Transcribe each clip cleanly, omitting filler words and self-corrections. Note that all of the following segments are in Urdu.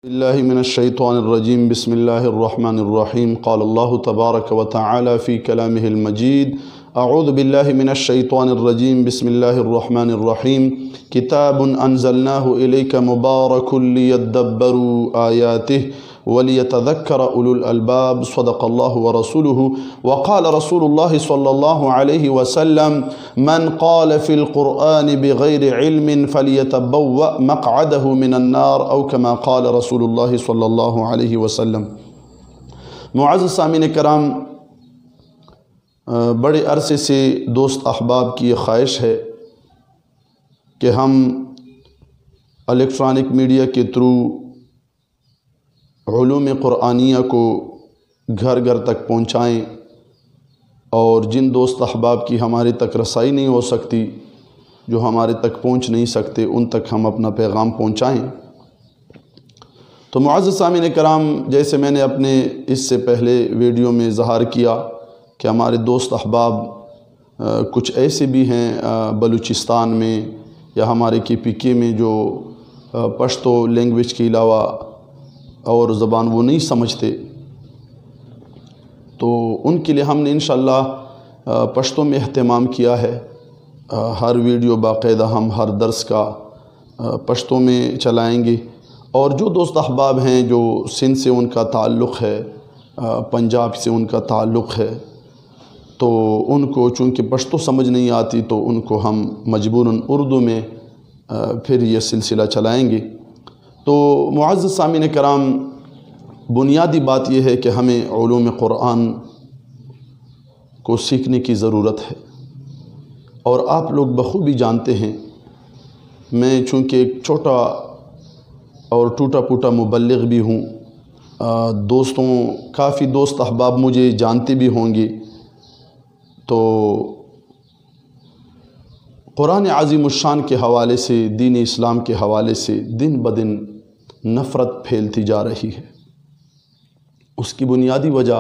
بالله من الشيطان الرجيم بسم الله الرحمن الرحيم قال الله تبارك وتعالى في كلامه المجيد أعوذ بالله من الشيطان الرجيم بسم الله الرحمن الرحيم كتاب أنزلناه إليك مبارك ليدبروا آياته وليتذكر أولو الألباب صدق الله ورسوله وقال رسول الله صلى الله عليه وسلم من قال في القرآن بغير علم فليتبوأ مقعده من النار أو كما قال رسول الله صلى الله عليه وسلم۔ معزز سامعین کرام، بڑے عرصے سے دوست احباب کی یہ خواہش ہے کہ ہم الیکٹرانک میڈیا کے تھرو علوم قرآنیہ کو گھر گھر تک پہنچائیں، اور جن دوست احباب کی ہمارے تک رسائی نہیں ہو سکتی، جو ہمارے تک پہنچ نہیں سکتے، ان تک ہم اپنا پیغام پہنچائیں۔ تو معزز سامعین کرام، جیسے میں نے اپنے اس سے پہلے ویڈیو میں ظاہر کیا کہ ہمارے دوست احباب کچھ ایسے بھی ہیں بلوچستان میں یا ہمارے KPK میں جو پشتو لینگویج کے علاوہ اور زبان وہ نہیں سمجھتے، تو ان کے لیے ہم نے انشاءاللہ پشتو میں اہتمام کیا ہے۔ ہر ویڈیو باقاعدہ ہم ہر درس کا پشتو میں چلائیں گے، اور جو دوست احباب ہیں جو سندھ سے ان کا تعلق ہے، پنجاب سے ان کا تعلق ہے، تو ان کو چونکہ پشتو سمجھ نہیں آتی تو ان کو ہم مجبوراً اردو میں پھر یہ سلسلہ چلائیں گے۔ تو معزز سامعین کرام، بنیادی بات یہ ہے کہ ہمیں علوم قرآن کو سیکھنے کی ضرورت ہے، اور آپ لوگ بخوبی جانتے ہیں، میں چونکہ ایک چھوٹا اور ٹوٹا پوٹا مبلغ بھی ہوں، کافی دوست احباب مجھے جانتے بھی ہوں گے، تو قرآن عظیم الشان کے حوالے سے، دین اسلام کے حوالے سے دن بدن نفرت پھیلتی جا رہی ہے۔ اس کی بنیادی وجہ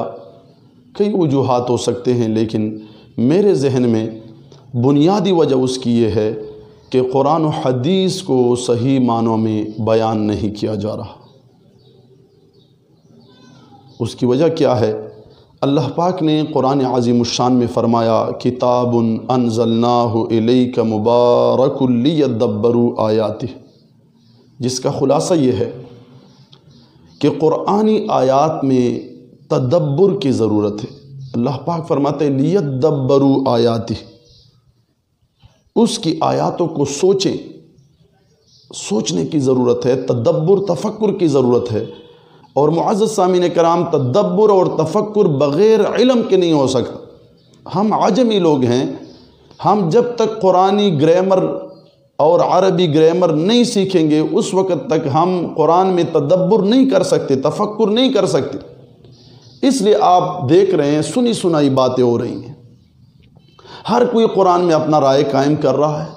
کئی وجوہات ہو سکتے ہیں، لیکن میرے ذہن میں بنیادی وجہ اس کی یہ ہے کہ قرآن و حدیث کو صحیح معنوں میں بیان نہیں کیا جا رہا۔ اس کی وجہ کیا ہے؟ اللہ پاک نے قرآن عظیم الشان میں فرمایا کتاب انزلناہ الیک مبارک لیدبروا آیاتہ، جس کا خلاصہ یہ ہے کہ قرآنی آیات میں تدبر کی ضرورت ہے۔ اللہ پاک فرماتے ہیں لیدبروا آیاتہ، اس کی آیاتوں کو سوچنے کی ضرورت ہے، تدبر تفکر کی ضرورت ہے۔ اور معزز سامعین کرام، تدبر اور تفکر بغیر علم کے نہیں ہو سکتا۔ ہم عجمی لوگ ہیں، ہم جب تک قرآنی گرامر اور عربی گرامر نہیں سیکھیں گے اس وقت تک ہم قرآن میں تدبر نہیں کر سکتے، تفکر نہیں کر سکتے۔ اس لیے آپ دیکھ رہے ہیں سنی سنائی باتیں ہو رہی ہیں، ہر کوئی قرآن میں اپنا رائے قائم کر رہا ہے،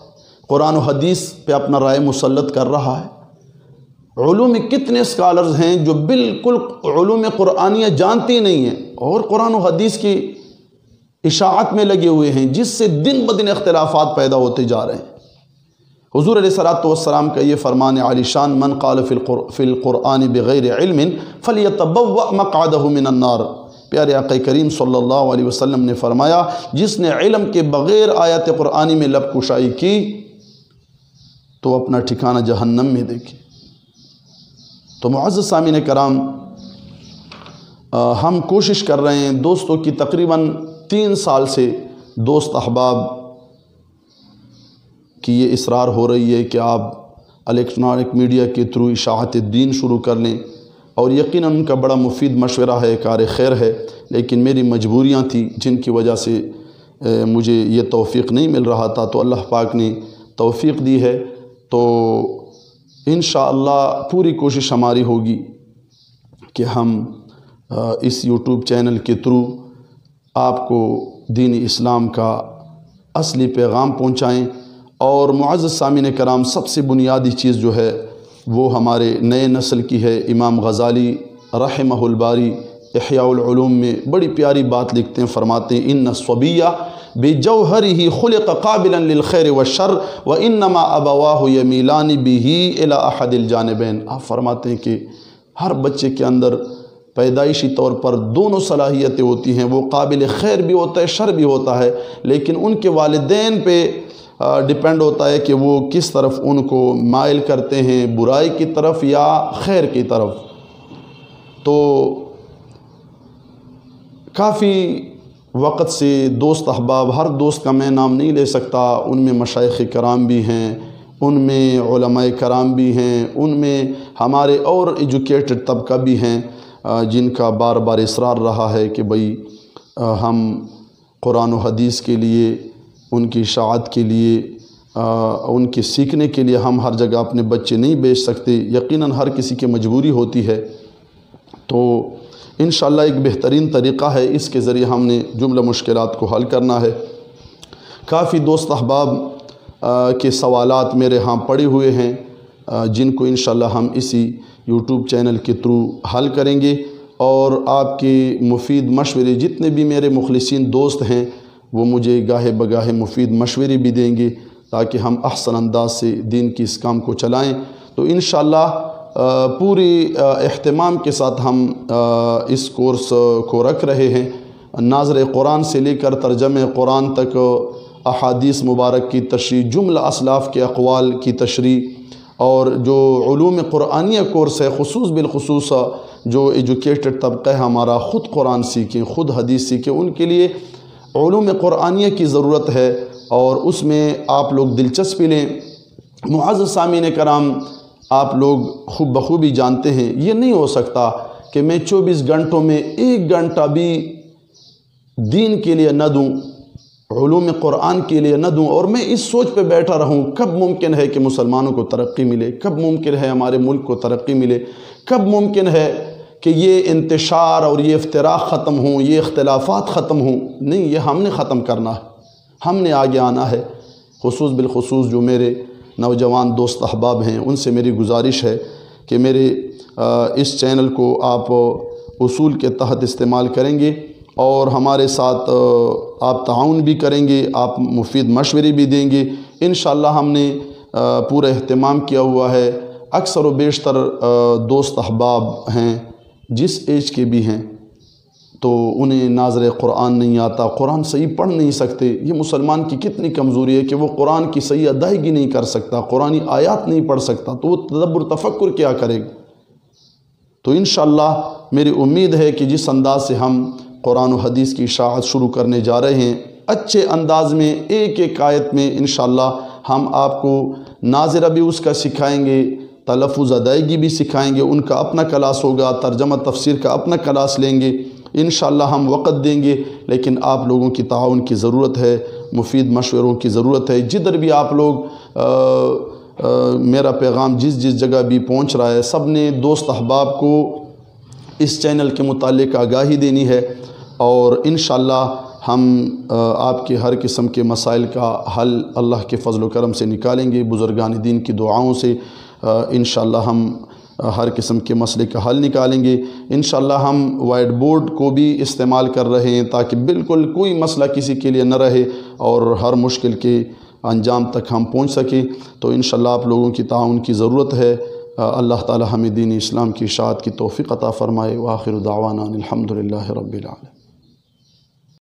قرآن و حدیث پہ اپنا رائے مسلط کر رہا ہے۔ علوم میں کتنے اسکالرز ہیں جو بالکل علوم قرآنیہ جانتی نہیں ہیں اور قرآن و حدیث کی اشاعت میں لگے ہوئے ہیں، جس سے دن بدن اختلافات پیدا ہوتے جا رہے ہیں۔ حضور علیہ الصلوۃ والسلام کا یہ فرمان عالی شان من قال فی القرآن بغیر علم فلیتبوأ مقعدہ من النار، پیارے آقا کریم صلی اللہ علیہ وسلم نے فرمایا جس نے علم کے بغیر آیات قرآنی میں لب کشائی کی تو اپنا ٹھکانہ جہنم میں دیکھے۔ تو معزز سامعین کرام، ہم کوشش کر رہے ہیں، دوستوں کی تقریباً 3 سال سے دوست احباب کی یہ اصرار ہو رہی ہے کہ آپ الیکٹرانک میڈیا کے تھرو اشاعت دین شروع کر لیں، اور یقیناً ان کا بڑا مفید مشورہ ہے، کار خیر ہے، لیکن میری مجبوریاں تھیں جن کی وجہ سے مجھے یہ توفیق نہیں مل رہا تھا، تو اللہ پاک نے توفیق دی ہے۔ تو انشاءاللہ پوری کوشش ہماری ہوگی کہ ہم اس یوٹیوب چینل کے تھرو آپ کو دین اسلام کا اصلی پیغام پہنچائیں۔ اور معزز سامعین کرام، سب سے بنیادی چیز جو ہے وہ ہمارے نئے نسل کی ہے۔ امام غزالی رحمہ الباری احیاء العلوم میں بڑی پیاری بات لکھتے ہیں، فرماتے ہیں ان الصبیہ بجوہرہ خلق قابلا للخیر والشر وانما ابواہ یمیلان بہ الی احد الجانبین۔ آپ فرماتے ہیں کہ ہر بچے کے اندر پیدائشی طور پر دونوں صلاحیتیں ہوتی ہیں، وہ قابل خیر بھی ہوتا ہے، شر بھی ہوتا ہے، لیکن ان کے والدین پہ ڈیپینڈ ہوتا ہے کہ وہ کس طرف ان کو مائل کرتے ہیں، برائی کی طرف یا خیر کی طرف۔ تو کافی وقت سے دوست احباب، ہر دوست کا میں نام نہیں لے سکتا، ان میں مشائخ کرام بھی ہیں، ان میں علماء کرام بھی ہیں، ان میں ہمارے اور ایجوکیٹڈ طبقہ بھی ہیں جن کا بار بار اصرار رہا ہے کہ بھئی ہم قرآن و حدیث کے لیے، ان کی اشاعت کے لیے، ان کے سیکھنے کے لیے ہم ہر جگہ اپنے بچے نہیں بھیج سکتے۔ یقیناً ہر کسی کی مجبوری ہوتی ہے، تو انشاءاللہ ایک بہترین طریقہ ہے، اس کے ذریعے ہم نے جملہ مشکلات کو حل کرنا ہے۔ کافی دوست احباب کے سوالات میرے ہاں پڑے ہوئے ہیں جن کو انشاءاللہ ہم اسی یوٹیوب چینل کے تھرو حل کریں گے، اور آپ کے مفید مشورے، جتنے بھی میرے مخلصین دوست ہیں وہ مجھے گاہے بگاہے مفید مشورے بھی دیں گے تاکہ ہم احسن انداز سے دین کی اس کام کو چلائیں۔ تو انشاءاللہ پوری اہتمام کے ساتھ ہم اس کورس کو رکھ رہے ہیں، ناظر قرآن سے لے کر ترجمہ قرآن تک، احادیث مبارک کی تشریح، جملہ اسلاف کے اقوال کی تشریح، اور جو علوم قرآنیہ کورس ہے خصوص بالخصوص جو ایجوکیٹڈ طبقہ ہے ہمارا، خود قرآن سیکھیں، خود حدیث سیکھیں، ان کے لیے علوم قرآنیہ کی ضرورت ہے، اور اس میں آپ لوگ دلچسپی لیں۔ معزز سامعین کرام، آپ لوگ خوب بخوبی جانتے ہیں یہ نہیں ہو سکتا کہ میں 24 گھنٹوں میں 1 گھنٹہ بھی دین کے لیے نہ دوں، علوم قرآن کے لیے نہ دوں، اور میں اس سوچ پہ بیٹھا رہوں کب ممکن ہے کہ مسلمانوں کو ترقی ملے، کب ممکن ہے ہمارے ملک کو ترقی ملے، کب ممکن ہے کہ یہ انتشار اور یہ افتراق ختم ہوں، یہ اختلافات ختم ہوں۔ نہیں، یہ ہم نے ختم کرنا ہے، ہم نے آگے آنا ہے۔ خصوص بالخصوص جو میرے نوجوان دوست احباب ہیں ان سے میری گزارش ہے کہ میرے اس چینل کو آپ اصول کے تحت استعمال کریں گے، اور ہمارے ساتھ آپ تعاون بھی کریں گے، آپ مفید مشورے بھی دیں گے۔ انشاءاللہ ہم نے پورا اہتمام کیا ہوا ہے۔ اکثر و بیشتر دوست احباب ہیں جس ایج کے بھی ہیں تو انہیں ناظر قرآن نہیں آتا، قرآن صحیح پڑھ نہیں سکتے۔ یہ مسلمان کی کتنی کمزوری ہے کہ وہ قرآن کی صحیح ادائیگی نہیں کر سکتا، قرآنی آیات نہیں پڑھ سکتا، تو وہ تدبر تفکر کیا کرے گا؟ تو انشاءاللہ میری امید ہے کہ جس انداز سے ہم قرآن و حدیث کی اشاعت شروع کرنے جا رہے ہیں، اچھے انداز میں ایک ایک آیت میں انشاءاللہ ہم آپ کو ناظرہ بھی اس کا سکھائیں گے، تلفظ ادائیگی بھی سکھائیں گے، ان کا اپنا کلاس ہوگا، ترجمہ تفسیر کا اپنا کلاس لیں گے۔ انشاءاللہ ہم وقت دیں گے، لیکن آپ لوگوں کی تعاون کی ضرورت ہے، مفید مشوروں کی ضرورت ہے۔ جدھر بھی آپ لوگ میرا پیغام جس جگہ بھی پہنچ رہا ہے، سب نے دوست احباب کو اس چینل کے متعلق آگاہی دینی ہے، اور انشاءاللہ ہم آپ کے ہر قسم کے مسائل کا حل اللہ کے فضل و کرم سے نکالیں گے، بزرگان دین کی دعاؤں سے انشاءاللہ ہم ہر قسم کے مسئلے کا حل نکالیں گے۔ انشاءاللہ ہم وائٹ بورڈ کو بھی استعمال کر رہے ہیں تاکہ بالکل کوئی مسئلہ کسی کے لیے نہ رہے اور ہر مشکل کے انجام تک ہم پہنچ سکیں۔ تو انشاءاللہ آپ لوگوں کی تعاون کی ضرورت ہے۔ اللہ تعالی ہمیں دین اسلام کی اشاعت کی توفیق عطا فرمائے۔ وآخر دعوانا الحمدللہ رب العالمین۔